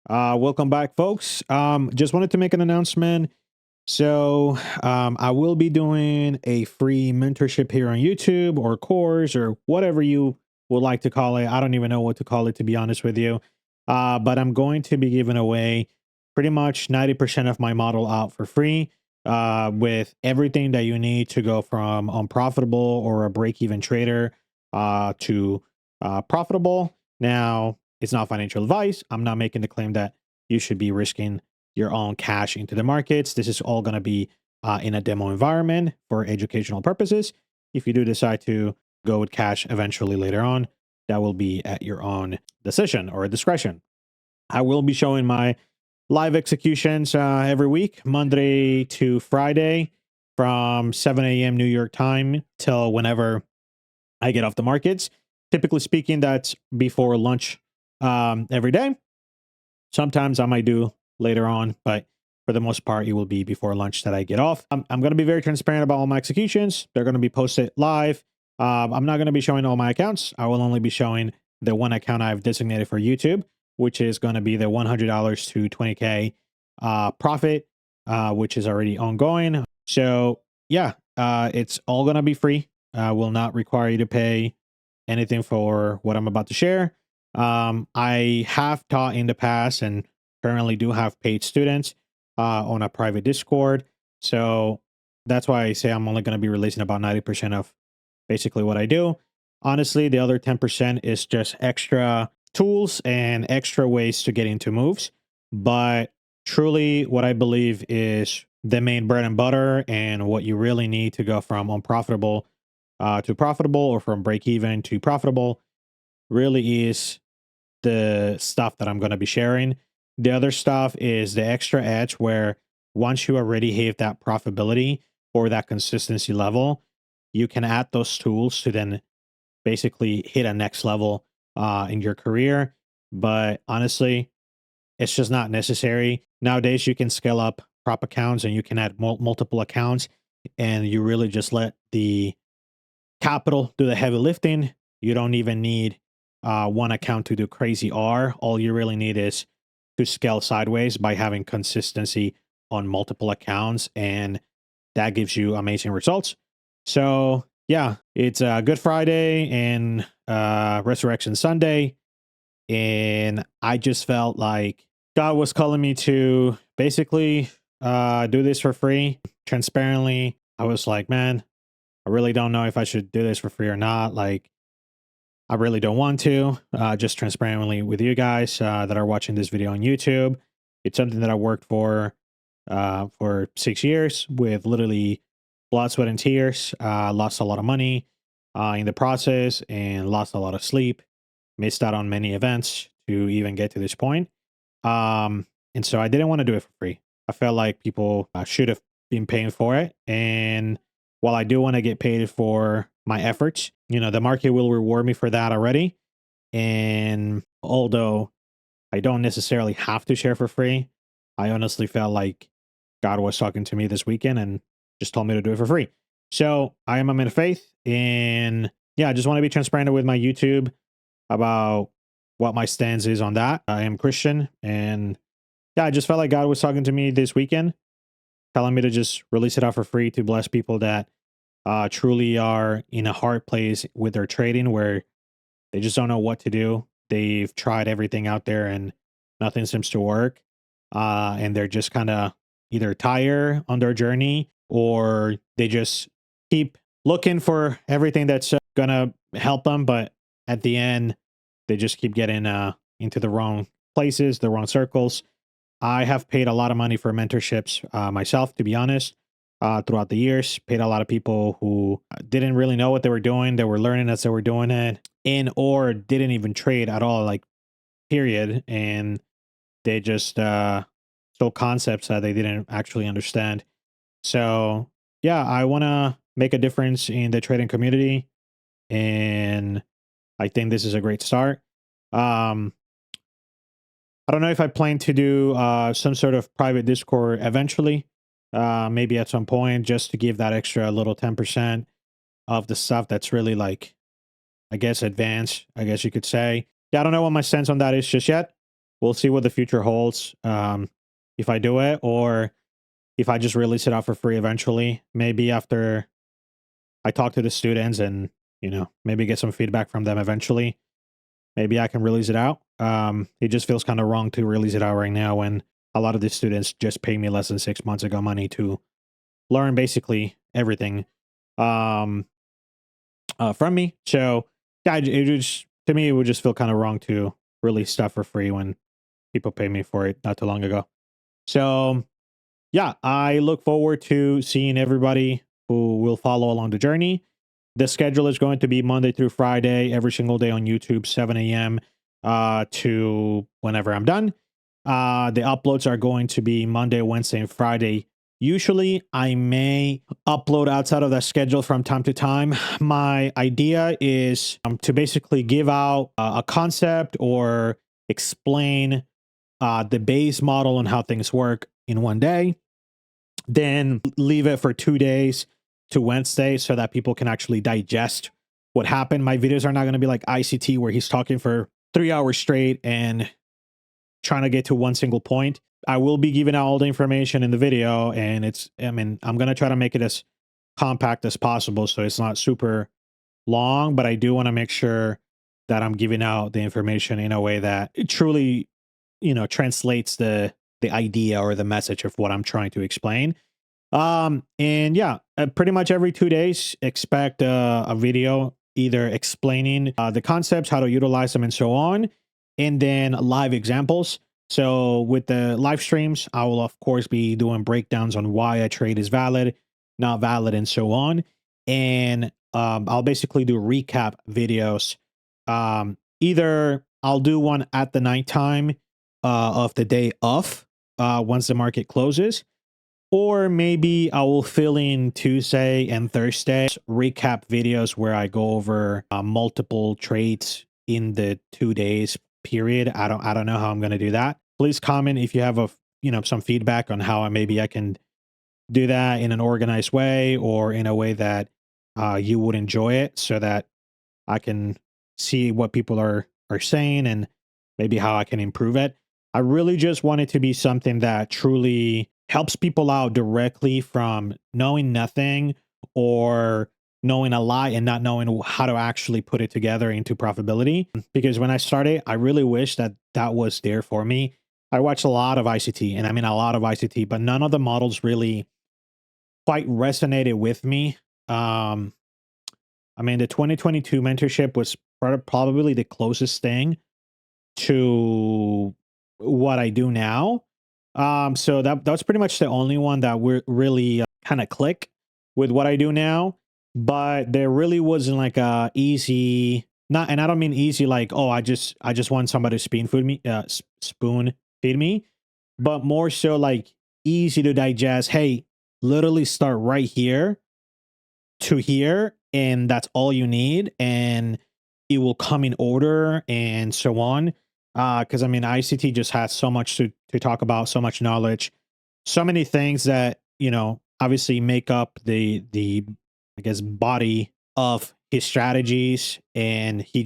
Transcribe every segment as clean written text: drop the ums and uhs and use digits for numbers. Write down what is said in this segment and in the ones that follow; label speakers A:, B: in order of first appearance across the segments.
A: Welcome back, folks. Just wanted to make an announcement. I will be doing a free mentorship here on YouTube or course or whatever you would like to call it. I don't even know what to call it, to be honest with you. But I'm going to be giving away pretty much 90% of my model out for free, with everything that you need to go from unprofitable or a break even trader to profitable. Now, it's not financial advice. I'm not making the claim that you should be risking your own cash into the markets. This is all going to be in a demo environment for educational purposes. If you do decide to go with cash eventually later on, that will be at your own decision or discretion. I will be showing my live executions every week, Monday to Friday, from 7 a.m. New York time till whenever I get off the markets. Typically speaking, that's before lunch every day. Sometimes I might do later on, but for the most part, it will be before lunch that I get off. I'm going to be very transparent about all my executions. They're going to be posted live. I'm not going to be showing all my accounts. I will only be showing the one account I've designated for YouTube, which is going to be the $100 to 20K profit, which is already ongoing. So yeah, it's all going to be free. Will not require you to pay anything for what I'm about to share. I have taught in the past and currently do have paid students on a private Discord. So that's why I say I'm only going to be releasing about 90% of basically what I do. Honestly, the other 10% is just extra tools and extra ways to get into moves. But truly, what I believe is the main bread and butter and what you really need to go from unprofitable to profitable, or from break even to profitable, really is the stuff that I'm going to be sharing. The other stuff is the extra edge, where once you already have that profitability or that consistency level, you can add those tools to then basically hit a next level in your career. But honestly, it's just not necessary. Nowadays, you can scale up prop accounts and you can add multiple accounts, and you really just let the capital do the heavy lifting. You don't even need one account to do crazy R. All you really need is to scale sideways by having consistency on multiple accounts, and that gives you amazing results. So yeah, it's a Good Friday and Resurrection Sunday, and I just felt like God was calling me to basically do this for free. Transparently, I was like, man, I really don't know if I should do this for free or not. Like, I really don't want to. Just transparently with you guys that are watching this video on YouTube. It's something that I worked for 6 years with literally blood, sweat, and tears. Lost a lot of money in the process and lost a lot of sleep. Missed out on many events to even get to this point. And so I didn't want to do it for free. I felt like people should have been paying for it. And while I do want to get paid for my efforts, the market will reward me for that already. And although I don't necessarily have to share for free, I honestly felt like God was talking to me this weekend and just told me to do it for free. So I am a man of faith. And yeah, I just want to be transparent with my YouTube about what my stance is on that. I am Christian. And yeah, I just felt like God was talking to me this weekend, telling me to just release it out for free to bless people that truly are in a hard place with their trading, where they just don't know what to do. They've tried everything out there and nothing seems to work. And they're just kind of either tired on their journey, or they just keep looking for everything that's going to help them. But at the end, they just keep getting into the wrong places, the wrong circles. I have paid a lot of money for mentorships myself, to be honest, throughout the years. Paid a lot of people who didn't really know what they were doing. They were learning as they were doing it, or didn't even trade at all, like, period. And they just stole concepts that they didn't actually understand. So yeah, I want to make a difference in the trading community, and I think this is a great start. Um, I don't know if I plan to do some sort of private Discord eventually, maybe at some point, just to give that extra little 10% of the stuff that's really, like, I guess, advanced, I guess you could say. Yeah, I don't know what my stance on that is just yet. we'll see what the future holds. If I do it, or if I just release it out for free eventually, maybe after I talk to the students and, maybe get some feedback from them eventually, maybe I can release it out. It just feels kind of wrong to release it out right now when a lot of the students just paid me less than 6 months ago money to learn basically everything um, from me. So yeah, it just, to me, it would just feel kind of wrong to release stuff for free when people pay me for it not too long ago. So yeah, I look forward to seeing everybody who will follow along the journey. The schedule is going to be Monday through Friday, every single day on YouTube, 7 a.m. To whenever I'm done. The uploads are going to be Monday, Wednesday, and Friday. Usually, I may upload outside of that schedule from time to time. My idea is to basically give out a concept or explain the base model and how things work in one day, then leave it for 2 days to Wednesday so that people can actually digest what happened. My videos are not going to be like ICT where he's talking for 3 hours straight and trying to get to one single point. I will be giving out all the information in the video, and I'm going to try to make it as compact as possible so it's not super long, but I do want to make sure that I'm giving out the information in a way that it truly, translates the idea or the message of what I'm trying to explain. And yeah, pretty much every 2 days, expect a video either explaining the concepts, how to utilize them, and so on, and then live examples. So with the live streams, I will of course be doing breakdowns on why a trade is valid, not valid, and so on. And I'll basically do recap videos. Either I'll do one at the nighttime of the day of once the market closes, or maybe I will fill in Tuesday and Thursday recap videos where I go over multiple trades in the 2 days period. I don't know how I'm going to do that. Please comment if you have some feedback on how maybe I can do that in an organized way or in a way that you would enjoy it, so that I can see what people are saying and maybe how I can improve it. I really just want it to be something that truly helps people out directly from knowing nothing or knowing a lot and not knowing how to actually put it together into profitability. Because when I started, I really wish that that was there for me. I watched a lot of ICT, and I mean a lot of ICT, but none of the models really quite resonated with me. The 2022 mentorship was probably the closest thing to what I do now. So that's pretty much the only one that we're really kind of click with what I do now. But there really wasn't like a easy, not, and I don't mean easy like, oh, I just want somebody to spoon feed me, but more so like easy to digest. Hey, literally start right here to here, and that's all you need, and it will come in order and so on. Because ICT just has so much to talk about, so much knowledge, so many things that obviously make up the I guess body of his strategies, and he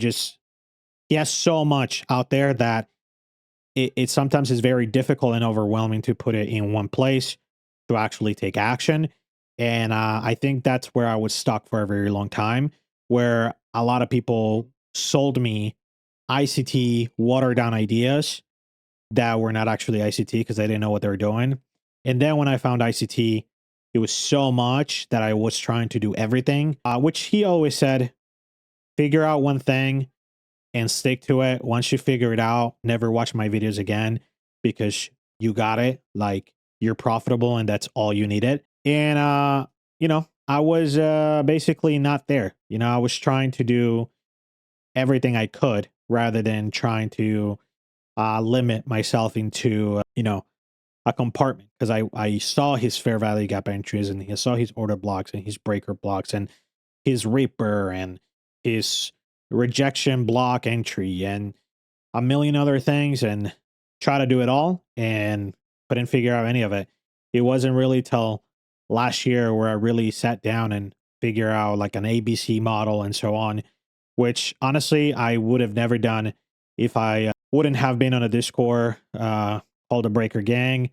A: has so much out there that it sometimes is very difficult and overwhelming to put it in one place to actually take action. And I think that's where I was stuck for a very long time, where a lot of people sold me ICT watered down ideas that were not actually ICT because they didn't know what they were doing. And then when I found ICT, it was so much that I was trying to do everything, which he always said, figure out one thing and stick to it. Once you figure it out, never watch my videos again, because you got it. Like, you're profitable and that's all you needed. And, I was basically not there. I was trying to do everything I could rather than trying to limit myself into, a compartment, because I saw his fair value gap entries, and I saw his order blocks and his breaker blocks and his Reaper and his rejection block entry and a million other things, and try to do it all and couldn't figure out any of it. It wasn't really till last year where I really sat down and figure out like an ABC model and so on, which honestly I would have never done if I wouldn't have been on a Discord called the Breaker Gang.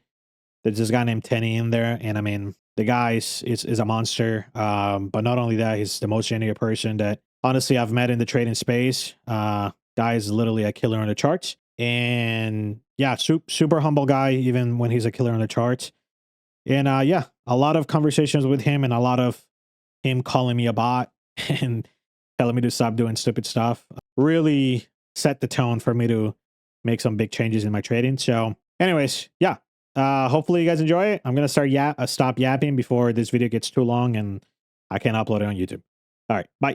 A: There's this guy named Tenny in there, and I mean, the guy is a monster. But not only that, he's the most genuine person that honestly I've met in the trading space. Guy is literally a killer on the charts, and yeah, super humble guy, even when he's a killer on the charts. And yeah, a lot of conversations with him, and a lot of him calling me a bot and telling me to stop doing stupid stuff really set the tone for me to make some big changes in my trading. So anyways, yeah, hopefully you guys enjoy it. I'm gonna stop yapping before this video gets too long and I can't upload it on YouTube. All right, bye.